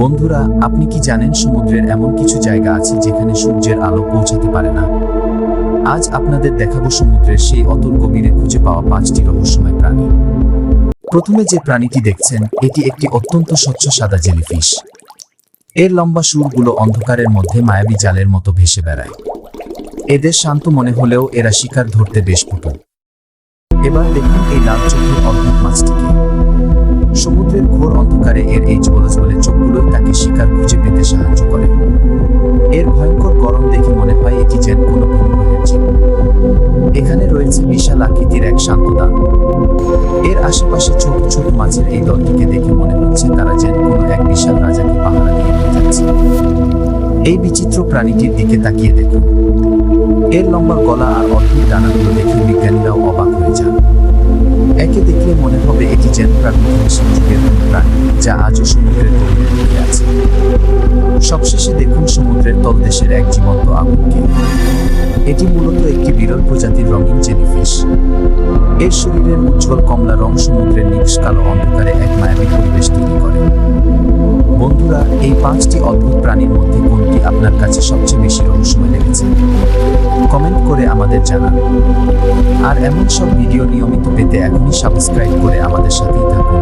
বন্ধুরা, আপনি কি জানেন সমুদ্রের এমন কিছু জায়গা আছে যেখানে সূর্যের আলো পৌঁছাতে পারে না? আজ আপনাদের দেখাবো সমুদ্রের সেই অতল গভীরে খুঁজে পাওয়া 5টি রহস্যময় প্রাণী। প্রথমে যে প্রাণীটি দেখছেন, এটি একটি অত্যন্ত স্বচ্ছ সাদা জেলিফিশ। এর লম্বা সুরগুলো অন্ধকারের মধ্যে মায়াবী জালের মতো ভেসে বেড়ায়। এদের শান্ত মনে হলেও এরা শিকার ধরতে বেশ পটু। এবার দেখুন এই লাল চোখের অদ্ভুত মাছটিকে। সমুদ্রের ঘোর অন্ধকারে এর এই ঝলঝলে চোখগুলোই তাকে শিকার খুঁজে পেতে সাহায্য করে। এর ভয়ঙ্কর গরম দেখে মনে হয় এটি যেন কোনো ভিন্ন গ্রহের জীব। এখানে রয়েছে বিশাল আকৃতির এক শান্ত দ্বার। এর আশেপাশে ছোট ছোট মাছের এই দলটিকে দেখে মনে হচ্ছে তারা যেন কোনো এক বিশাল রাজাকে পাহারা দিয়ে নিয়ে যাচ্ছে। এই বিচিত্র প্রাণীটির দিকে তাকিয়ে দেখুন। এর লম্বা গলা আর অদ্ভুত ডানাগুলো দেখে বিজ্ঞানীরাও অবাক হয়ে যান। একে দেখলে মনে হবে এটি যেন প্রাগৈতিহাসিক যুগের কোনো প্রাণী, যা আজও সমুদ্রের গভীরে লুকিয়ে আছে। সবশেষে দেখুন সমুদ্রের তলদেশের এক জীবন্ত আগুনকে। এটি মূলত একটি বিরল প্রজাতির রঙিন জেলিফিশ। এর শরীরের উজ্জ্বল কমলা রং সমুদ্রের নিবিড় কালো অন্ধকারে এক মায়াবী পরিবেশ তৈরি করে। বন্ধুরা, এই 5টি অদ্ভুত প্রাণীর মধ্যে কোনটি আপনার কাছে সবচেয়ে বেশি রহস্যময় লেগেছে? কমেন্ট করে আমাদের জানান। আর এমন সব ভিডিও নিয়মিত পেতে এখনই সাবস্ক্রাইব করে আমাদের সাথেই থাকুন।